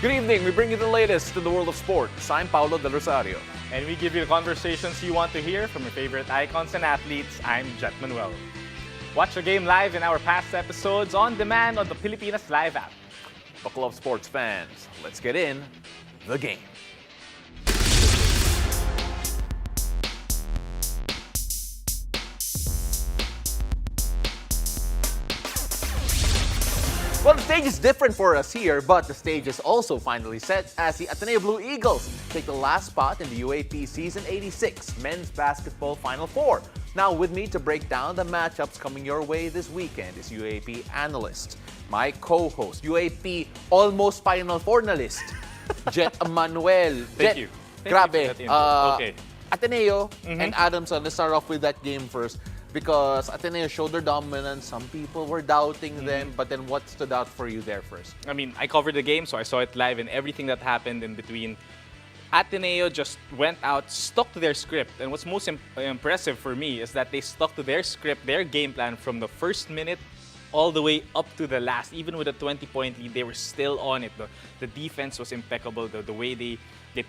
Good evening. We bring you the latest in the world of sports. I'm Paulo Del Rosario. And we give you the conversations you want to hear from your favorite icons and athletes. I'm Jet Manuel. Watch the game live in our past episodes on demand on the Pilipinas Live app. Buckle up, sports fans. Let's get in the game. Well, the stage is different for us here, but the stage is also finally set as the Ateneo Blue Eagles take the last spot in the UAP Season 86 Men's Basketball Final Four. Now, with me to break down the matchups coming your way this weekend is UAP analyst, my co-host, UAP almost Final Four analyst, Jet Manuel. Thank you. Grabe. Okay. Ateneo and Adamson, let's start off with that game first. Because Ateneo showed their dominance, some people were doubting them, but then what stood out for you there first? I mean, I covered the game, so I saw it live, and everything that happened in between. Ateneo just went out, stuck to their script, and what's most impressive for me is that they stuck to their script, their game plan from the first minute all the way up to the last. Even with a 20-point lead, they were still on it. The defense was impeccable. The way they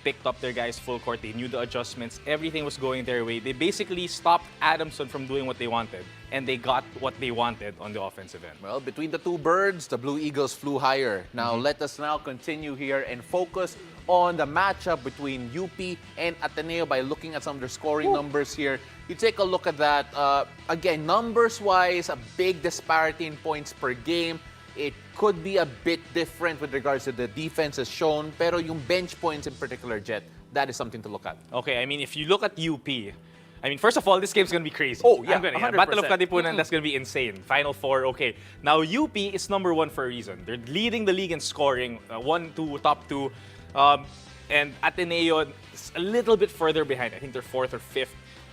picked up their guys full court, they knew the adjustments, everything was going their way. They basically stopped Adamson from doing what they wanted, and they got what they wanted on the offensive end. Well, between the two birds, the Blue Eagles flew higher. Now, let us now continue here and focus on the matchup between UP and Ateneo by looking at some of their scoring numbers here. You take a look at that. Again, numbers-wise, a big disparity in points per game. It could be a bit different with regards to the defense as shown, pero yung bench points in particular, Jet, that is something to look at. Okay, I mean, if you look at UP, I mean, first of all, this game's going to be crazy. Oh, yeah, 100%. Battle of Katipunan, that's going to be insane. Final Four, okay. Now, UP is number one for a reason. They're leading the league in scoring, 1, 2, top 2. And Ateneo is a little bit further behind. I think they're 4th or 5th.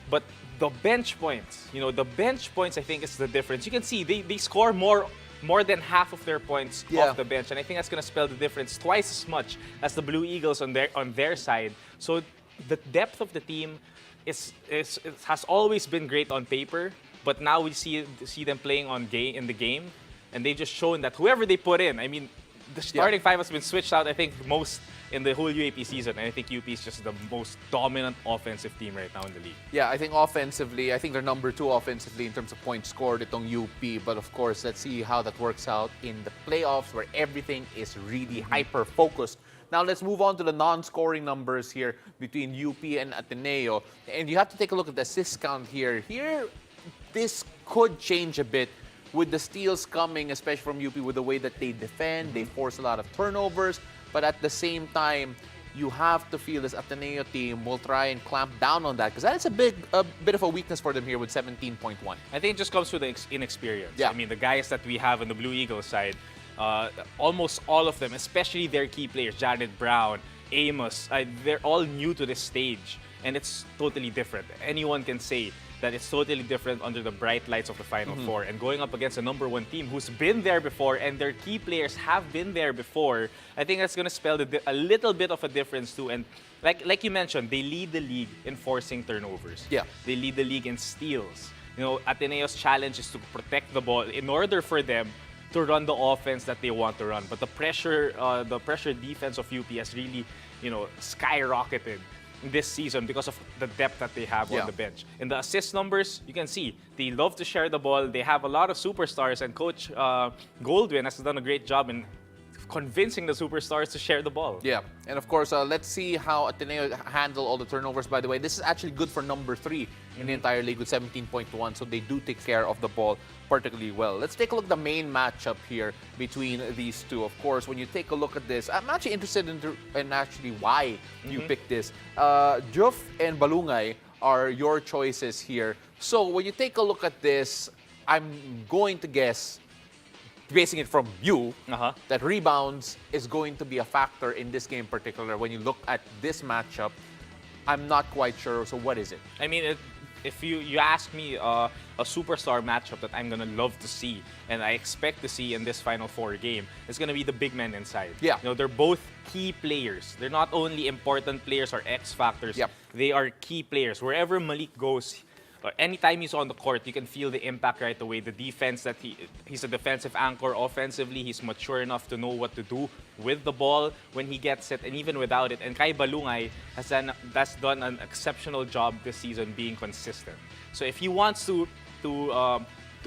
But the bench points, the bench points, I think, is the difference. You can see they score more than half of their points off the bench, and I think that's going to spell the difference twice as much as the Blue Eagles on their side. So the depth of the team has always been great on paper, but now we see them playing in the game, and they've just shown that whoever they put in, I mean, the starting five has been switched out, I think, most in the whole UAP season, and I think UP is just the most dominant offensive team right now in the league. Yeah, I think offensively, I think they're number 2 offensively in terms of points scored itong UP. But of course, let's see how that works out in the playoffs where everything is really hyper-focused. Now, let's move on to the non-scoring numbers here between UP and Ateneo. And you have to take a look at the assist count here. Here, this could change a bit with the steals coming, especially from UP, with the way that they defend. They force a lot of turnovers. But at the same time, you have to feel this Ateneo team will try and clamp down on that because that is a bit of a weakness for them here with 17.1. I think it just comes with the inexperience. Yeah. I mean, the guys that we have on the Blue Eagles side, almost all of them, especially their key players, Jared Brown, Amos, they're all new to this stage, and it's totally different. Anyone can say that it's totally different under the bright lights of the Final Four. And going up against a number 1 team who's been there before and their key players have been there before, I think that's going to spell a little bit of a difference too. And like you mentioned, they lead the league in forcing turnovers. Yeah. They lead the league in steals. Ateneo's challenge is to protect the ball in order for them to run the offense that they want to run. But the pressure defense of UP has really, skyrocketed this season because of the depth that they have on the bench. In the assist numbers, you can see they love to share the ball. They have a lot of superstars, and Coach Goldwyn has done a great job in convincing the superstars to share the ball. Yeah, and of course, let's see how Ateneo handle all the turnovers. By the way, this is actually good for number 3 in the entire league with 17.1, so they do take care of the ball particularly well. Let's take a look at the main matchup here between these two. Of course, when you take a look at this, I'm actually interested in actually why you picked this. Juf and Balungay are your choices here. So when you take a look at this, I'm going to guess, basing it from you, that rebounds is going to be a factor in this game in particular. When you look at this matchup, I'm not quite sure. So what is it? I mean, if you ask me a superstar matchup that I'm gonna love to see and I expect to see in this Final Four game, it's gonna be the big men inside. Yeah. They're both key players. They're not only important players or X factors. Yep. They are key players. Wherever Malik goes, anytime he's on the court, you can feel the impact right away. The defense that he's a defensive anchor offensively. He's mature enough to know what to do with the ball when he gets it, and even without it. And Kai Balungay has done an exceptional job this season being consistent. So if he wants to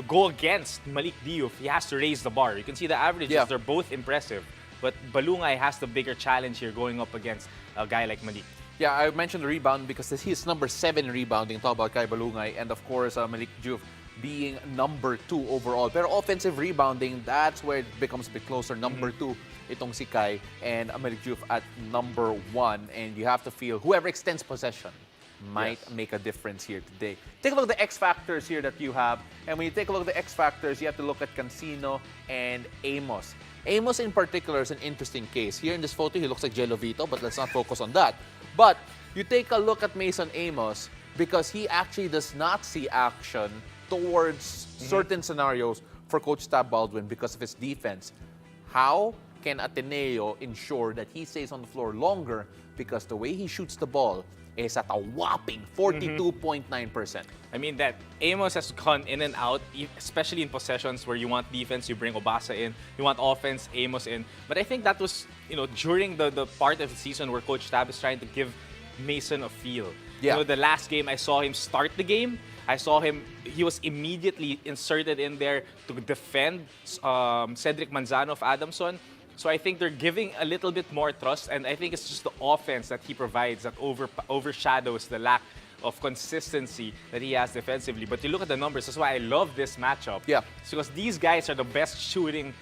go against Malik Diouf, he has to raise the bar. You can see the averages; Yeah. they're both impressive. But Balungay has the bigger challenge here going up against a guy like Malik. Yeah, I mentioned the rebound because he's number 7 rebounding. Talk about Kai Balungay, and of course Malik Diouf being number 2 overall. Pero offensive rebounding, that's where it becomes a bit closer. Number 2, itong si Kai, and Malik Diouf at number 1. And you have to feel whoever extends possession might Yes. make a difference here today. Take a look at the X factors here that you have. And when you take a look at the X factors, you have to look at Cancino and Amos. Amos in particular is an interesting case. Here in this photo, he looks like Jello Vito, but let's not focus on that. But you take a look at Mason Amos because he actually does not see action towards certain scenarios for Coach Tab Baldwin because of his defense. How can Ateneo ensure that he stays on the floor longer? Because the way he shoots the ball is at a whopping 42.9%. I mean that Amos has gone in and out, especially in possessions where you want defense, you bring Obasa in. You want offense, Amos in. But I think that was, during the part of the season where Coach Tab is trying to give Mason a feel. Yeah. The last game, I saw him start the game. I saw he was immediately inserted in there to defend Cedric Manzano of Adamson. So I think they're giving a little bit more trust, and I think it's just the offense that he provides that overshadows the lack of consistency that he has defensively. But you look at the numbers, that's why I love this matchup. Yeah. It's because these guys are the best shooting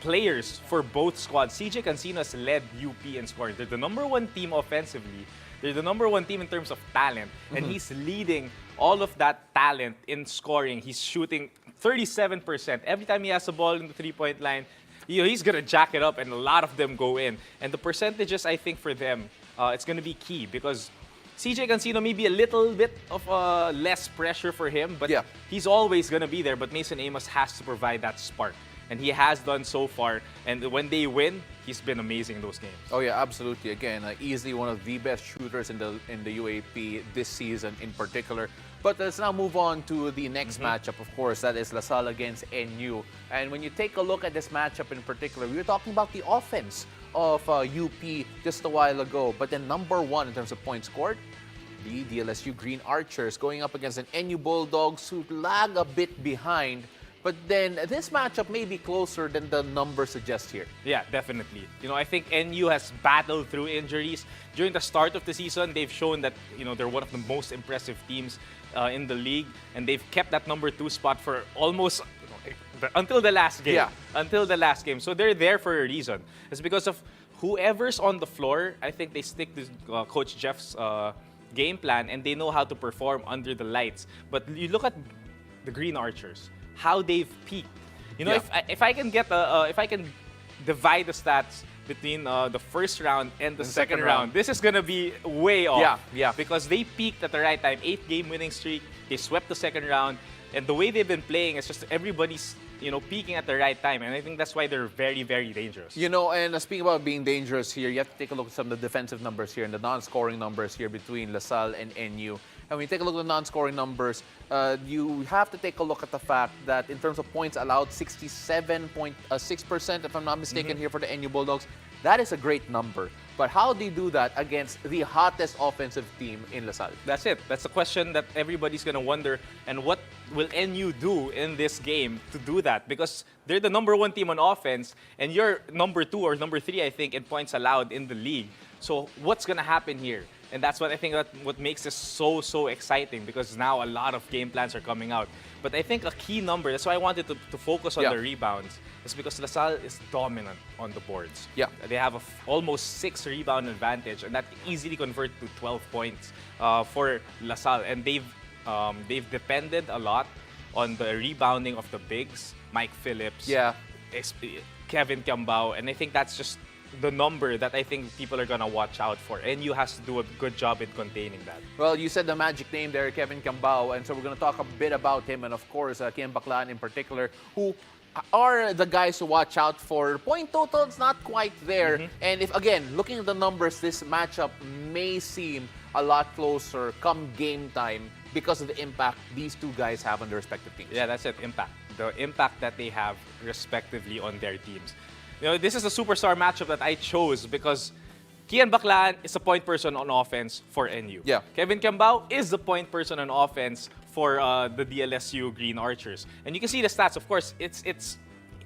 players for both squads. CJ Cancino has led UP in scoring. They're the number 1 team offensively. They're the number 1 team in terms of talent. And he's leading all of that talent in scoring. He's shooting 37%. Every time he has the ball in the three-point line, he's going to jack it up, and a lot of them go in. And the percentages, I think, for them, it's going to be key because CJ Cancino may be a little bit of less pressure for him, but Yeah. he's always going to be there. But Mason Amos has to provide that spark. And he has done so far. And when they win, he's been amazing in those games. Oh yeah, absolutely. Again, easily one of the best shooters in the UAP this season in particular. But let's now move on to the next matchup. Of course, that is LaSalle against NU. And when you take a look at this matchup in particular, we were talking about the offense of UP just a while ago. But then number 1 in terms of points scored, the DLSU Green Archers going up against an NU Bulldogs who lag a bit behind. But then this matchup may be closer than the number suggests here. Yeah, definitely. I think NU has battled through injuries. During the start of the season, they've shown that, they're one of the most impressive teams in the league. And they've kept that number 2 spot for almost until the last game. Yeah. Until the last game. So they're there for a reason. It's because of whoever's on the floor. I think they stick to Coach Jeff's game plan, and they know how to perform under the lights. But you look at the Green Archers, how they've peaked. Yeah. If I can get if I can divide the stats between the first round and the second round, this is gonna be way off. Yeah. Because they peaked at the right time. 8-game winning streak. They swept the second round, and the way they've been playing is just everybody's peaking at the right time, and I think that's why they're very, very dangerous. And speaking about being dangerous here, you have to take a look at some of the defensive numbers here and the non-scoring numbers here between LaSalle and NU. And when you take a look at the non-scoring numbers, you have to take a look at the fact that in terms of points allowed, 67.6%, if I'm not mistaken, here for the NU Bulldogs. That is a great number. But how do you do that against the hottest offensive team in LaSalle? That's it. That's the question that everybody's going to wonder. And what will NU do in this game to do that? Because they're the number 1 team on offense, and you're number 2 or number 3, I think, in points allowed in the league. So what's going to happen here? And that's what I think what makes this so exciting, because now a lot of game plans are coming out. But I think a key number, that's why I wanted to focus on the rebounds, is because LaSalle is dominant on the boards. Yeah. They have almost 6 rebound advantage, and that can easily convert to 12 points for LaSalle. And they've depended a lot on the rebounding of the bigs, Mike Phillips, Kevin Kiambao, and I think that's just the number that I think people are going to watch out for. NU has to do a good job in containing that. Well, you said the magic name there, Kevin Kiambao, and so we're going to talk a bit about him, and of course, Kian Baclan in particular, who are the guys to watch out for. Point total's not quite there, and if, again, looking at the numbers, this matchup may seem a lot closer come game time because of the impact these two guys have on their respective teams. Yeah, that's it, impact. The impact that they have respectively on their teams. This is a superstar matchup that I chose because Kian Baclaan is a point person on offense for NU. Yeah. Kevin Cambao is the point person on offense for the DLSU Green Archers. And you can see the stats. Of course, it's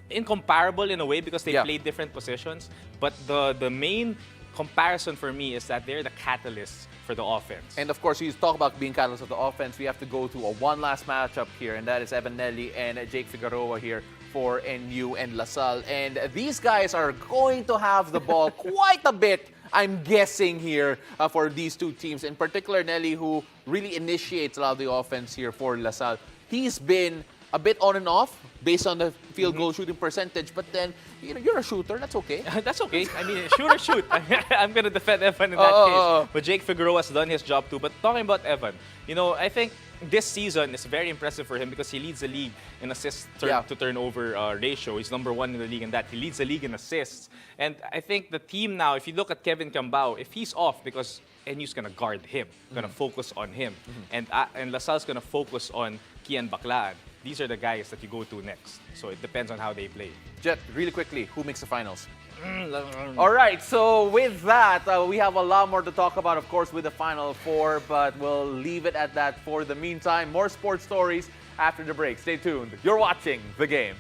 incomparable in a way because they Yeah. play different positions. But the main comparison for me is that they're the catalysts for the offense. And of course, you talk about being catalyst of the offense. We have to go to a one last matchup here, and that is Evan Nelly and Jake Figueroa here for NU and LaSalle. And these guys are going to have the ball quite a bit, I'm guessing, here for these two teams. In particular, Nelly, who really initiates a lot of the offense here for LaSalle. He's been a bit on and off based on the field goal shooting percentage, but then you're a shooter, that's okay. That's okay. I mean, shoot or shoot. I'm going to defend Evan in that case. But Jake Figueroa has done his job too. But talking about Evan, I think this season is very impressive for him because he leads the league in assists to turnover ratio. He's number 1 in the league in that. He leads the league in assists. And I think the team now, if you look at Kevin Cambao, if he's off because NU's going to guard him, going to focus on him, and LaSalle's going to focus on Kian Baclaan, these are the guys that you go to next. So it depends on how they play. Jet, really quickly, who makes the finals? All right, so with that, we have a lot more to talk about, of course, with the Final Four, but we'll leave it at that for the meantime. More sports stories after the break. Stay tuned. You're watching The Game.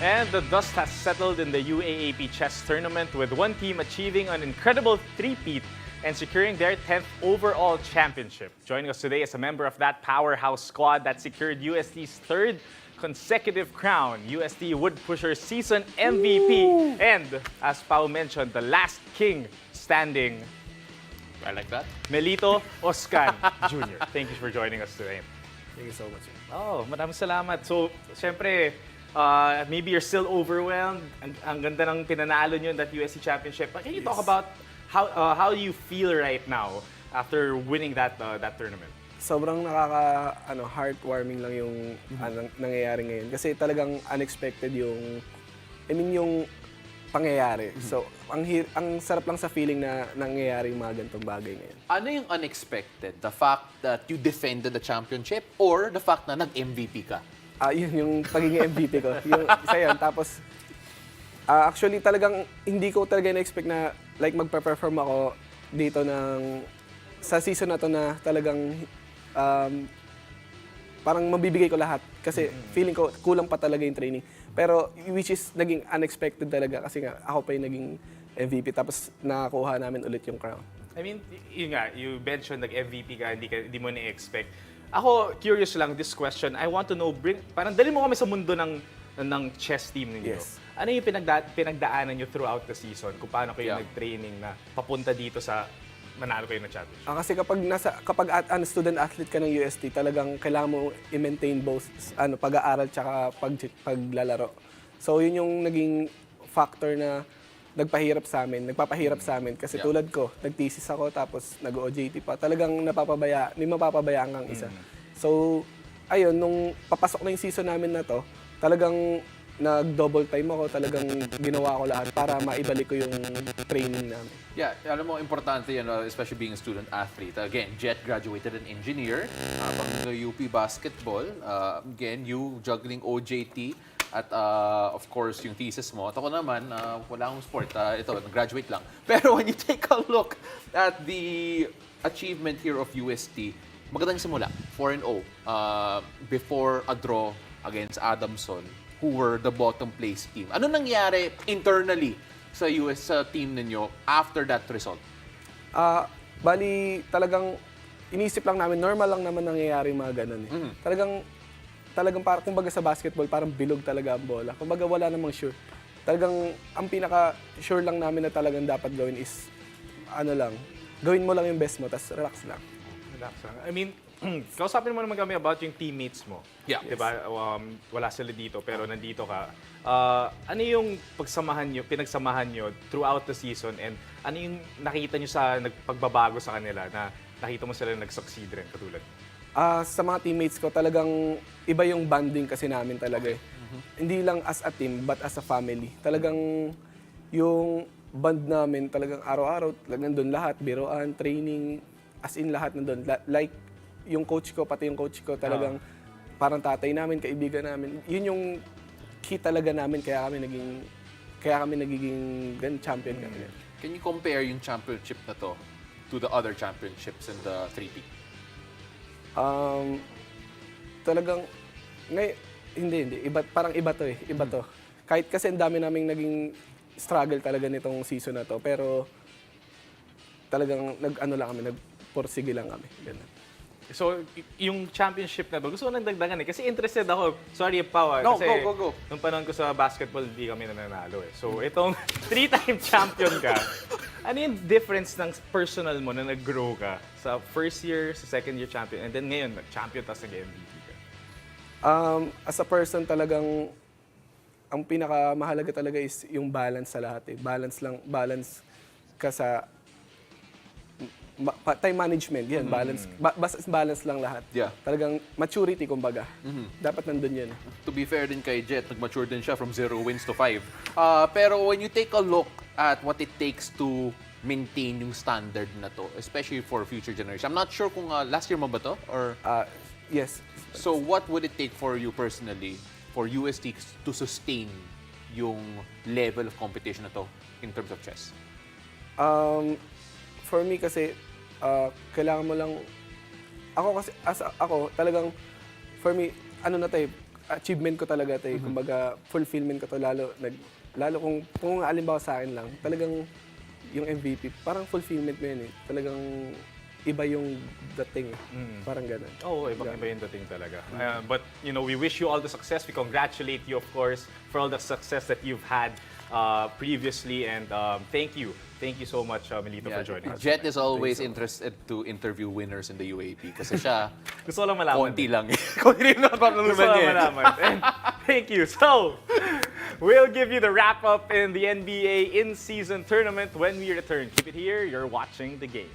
And the dust has settled in the UAAP chess tournament with one team achieving an incredible three-peat and securing their 10th overall championship. Joining us today is a member of that powerhouse squad that secured UST's third consecutive crown, UST Wood Pushers season MVP. And as Pao mentioned, the last king standing, I like that. Melito Oscan Jr. Thank you for joining us today. Thank you so much. Oh, maraming salamat. So, syempre, maybe you're still overwhelmed. Ang ganda ng pinanalo nyo in that USC Championship. But can you talk about how you feel right now after winning that tournament? Sobrang heartwarming lang yung nangyayari ngayon. Kasi talagang unexpected yung pangyayari. So, ang sarap lang sa feeling na nangyayari yung mga ganitong bagay ngayon. Ano yung unexpected? The fact that you defended the championship or the fact na nag-MVP ka? Yun yung pagiging MVP ko. Yung isa yun. Tapos, actually talagang hindi ko talaga na-expect na like magpa-perform ako dito sa season na to na talagang parang mabibigay ko lahat. Kasi feeling ko kulang pa talaga yung training. Pero which is naging unexpected talaga kasi nga ako pa yung naging MVP tapos nakakuha namin ulit yung crown. I mean, yun nga, you mentioned nag-MVP ka, hindi mo na-expect. Ako, curious lang, this question, I want to know, parang dali mo kami sa mundo ng chess team ninyo. Yes. Ano yung pinagdaanan nyo throughout the season? Kung paano kayo nag-training na papunta dito sa manalo kayo ng championship? Kasi kapag student athlete ka ng UST, talagang kailangan mo i-maintain both pag-aaral tsaka paglalaro. So yun yung naging factor na nagpapahirap sa amin kasi tulad ko, nag-thesis ako tapos nag-OJT pa. Talagang may mapapabayaan kang isa. So ayun, nung papasok na yung season namin na to, talagang nag-double time ako, talagang ginawa ko lahat para maibalik ko yung training namin. Yeah, alam mo, importante yan, especially being a student athlete. Again, Jet graduated an engineer from the UP basketball. Again, you juggling OJT at of course yung thesis mo. At ako naman, wala akong sport. Ito, nag-graduate lang. Pero when you take a look at the achievement here of UST, magandang simula, 4-0 before a draw against Adamson, who were the bottom place team. Ano nangyari internally sa US team ninyo after that result? Bali, talagang inisip lang namin, normal lang naman nangyayari yung mga ganun eh. Talagang kumbaga sa basketball, parang bilog talaga ang bola. Kumbaga wala namang sure. Talagang ang pinaka-sure lang namin na talagang dapat gawin is, gawin mo lang yung best mo, tapos relax lang. Relax lang. I mean, kausapin mo naman kami about yung teammates mo. Yeah. Diba? Wala sila dito, pero nandito ka. Ano yung pinagsamahan nyo throughout the season and ano yung nakita nyo sa pagbabago sa kanila na nakita mo sila nag-succeed rin katulad? Sa mga teammates ko, talagang iba yung bonding kasi namin talaga eh. Hindi lang as a team, but as a family. Talagang yung bond namin, talagang araw-araw, talagang nandun lahat, biroan, training, as in lahat nandun. Like, yung coach ko, pati yung coach ko, talagang parang tatay namin, kaibigan namin. Yun yung key talaga namin, kaya kami nagiging champion kami. Can you compare yung championship na to to the other championships in the 3P? Talagang, hindi. Parang iba to eh. Iba to. Kahit kasi ang dami naming naging struggle talaga nitong season na to. Pero talagang nagporsige lang kami. Ganun. So, yung championship na to, gusto ko nang dagdagan eh. Kasi interested ako. Sorry, Pao. No, kasi go. nung panahon ko sa basketball, hindi kami nananalo eh. So, itong 3-time champion ka, ano yung difference ng personal mo na nag-grow ka sa first year, sa second year champion, and then ngayon, nag-champion tapos nag-MVP ka? As a person talagang, ang pinakamahalaga talaga is yung balance sa lahat eh. Balance ka sa time management, yan, balance lang lahat. Yeah. Talagang maturity, kumbaga. Dapat nandun yun. To be fair din kay Jet, nag-mature din siya from 0 wins to 5. Pero when you take a look at what it takes to maintain yung standard na to, especially for future generation. I'm not sure kung last year mo ba to? Or Yes. so what would it take for you personally, for UST to sustain yung level of competition na to in terms of chess? For me kasi, kailangan mo lang, ako kasi, talagang, for me, achievement ko talaga 'to, kumbaga fulfillment ko 'to lalo kung halimbawa sa akin lang, talagang yung MVP, parang fulfillment mo 'yun eh. Talagang iba yung dating eh. Parang gano'n. Oh, ibang-iba yung dating talaga. But, we wish you all the success. We congratulate you, of course, for all the success that you've had previously. And thank you. Thank you so much, Melito, for joining us. Jet is always interested to interview winners in the UAP kasi siya, Gusto ko lang malaman. konti lang. Konti rin naman Gusto ko lang malaman. And thank you. So, we'll give you the wrap-up in the NBA in-season tournament when we return. Keep it here. You're watching the game.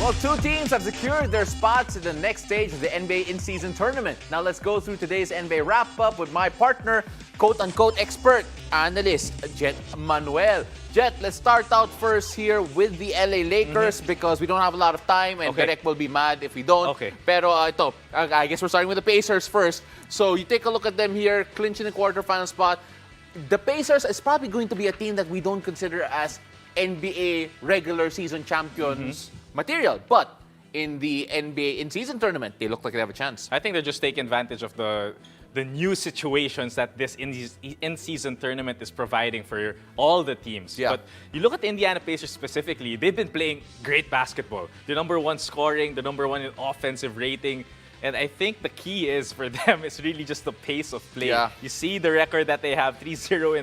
Well, two teams have secured their spots in the next stage of the NBA in-season tournament. Now let's go through today's NBA wrap-up with my partner, quote-unquote expert, analyst, Jet Manuel. Jet, let's start out first here with the LA Lakers because we don't have a lot of time and Okay. Derek will be mad if we don't. Okay. Pero ito, I guess we're starting with the Pacers first. So you take a look at them here, clinching the quarterfinal spot. The Pacers is probably going to be a team that we don't consider as NBA regular season champions material. But in the NBA in-season tournament, they look like they have a chance. I think they're just taking advantage of the new situations that this in-season tournament is providing for all the teams. Yeah. But you look at the Indiana Pacers specifically, they've been playing great basketball. The number one scoring, the number one in offensive rating. And I think the key is for them is really just the pace of play. Yeah. You see the record that they have 3-0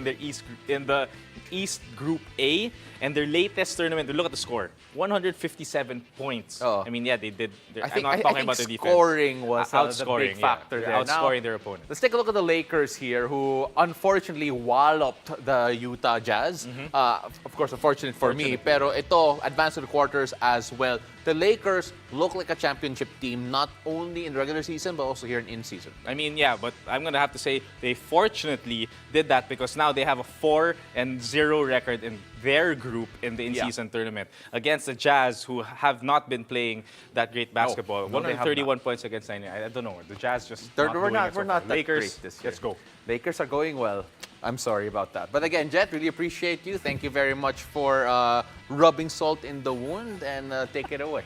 in the East Group A, and their latest tournament, look at the score, 157 points. Oh. I mean, yeah, they did. I I'm not talking about the defense. scoring was the outscoring, big factor yeah. there. Outscoring Now, their opponent. Let's take a look at the Lakers here, who unfortunately walloped the Utah Jazz. Of course, unfortunate for me, pero ito, advanced to the quarters as well. The Lakers look like a championship team, not only in the regular season, but also here in season. I mean, yeah, but I'm going to have to say they fortunately did that because now they have a 4-0 record in their group in the in-season tournament against the Jazz, who have not been playing that great basketball. No, they have 131 points against 90. I don't know. The Jazz just We're not doing not, it so we're not far. that Lakers, great this year. let's go. Lakers are going well. I'm sorry about that. But again, Jet, really appreciate you. Thank you very much for rubbing salt in the wound, and take it away.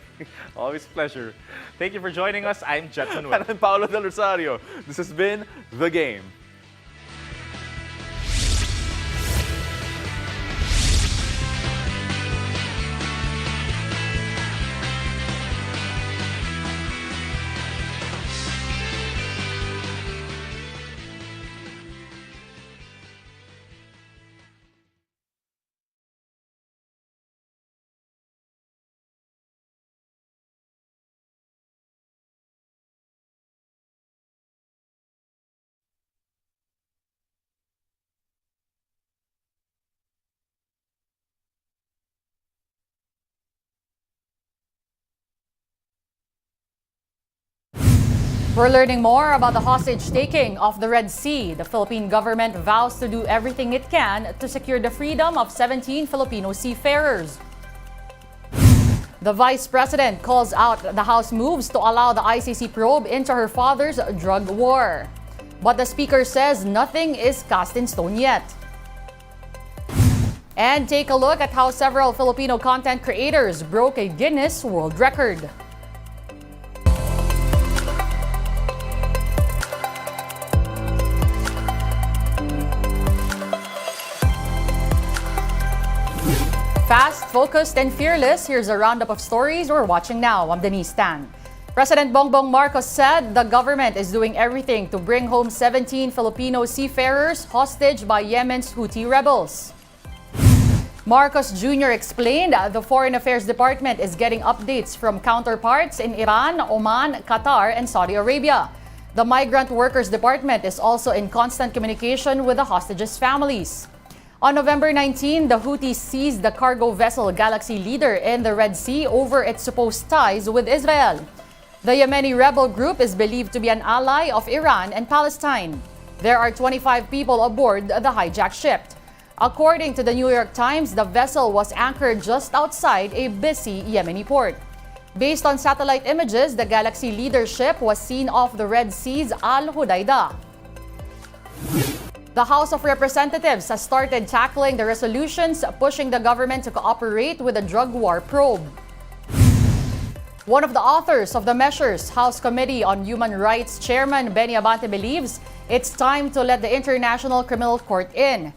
Always a pleasure. Thank you for joining us. I'm Jet Manuel. And I'm Paolo Del Rosario. This has been The Game. We're learning more about the hostage-taking off the Red Sea. The Philippine government vows to do everything it can to secure the freedom of 17 Filipino seafarers. The Vice President calls out the House moves to allow the ICC probe into her father's drug war. But the Speaker says nothing is cast in stone yet. And take a look at how several Filipino content creators broke a Guinness World Record. Fast, focused, and fearless, here's a roundup of stories we're watching now. I'm Denise Tan. President Bongbong Marcos said the government is doing everything to bring home 17 Filipino seafarers hostage by Yemen's Houthi rebels. Marcos Jr. explained the Foreign Affairs Department is getting updates from counterparts in Iran, Oman, Qatar, and Saudi Arabia. The Migrant Workers Department is also in constant communication with the hostages' families. On November 19, the Houthis seized the cargo vessel Galaxy Leader in the Red Sea over its supposed ties with Israel. The Yemeni rebel group is believed to be an ally of Iran and Palestine. There are 25 people aboard the hijacked ship. According to the New York Times, the vessel was anchored just outside a busy Yemeni port. Based on satellite images, the Galaxy Leader ship was seen off the Red Sea's Al Hudaydah. The House of Representatives has started tackling the resolutions pushing the government to cooperate with the drug war probe. One of the authors of the measures, House Committee on Human Rights Chairman Benny Abante believes it's time to let the International Criminal Court in.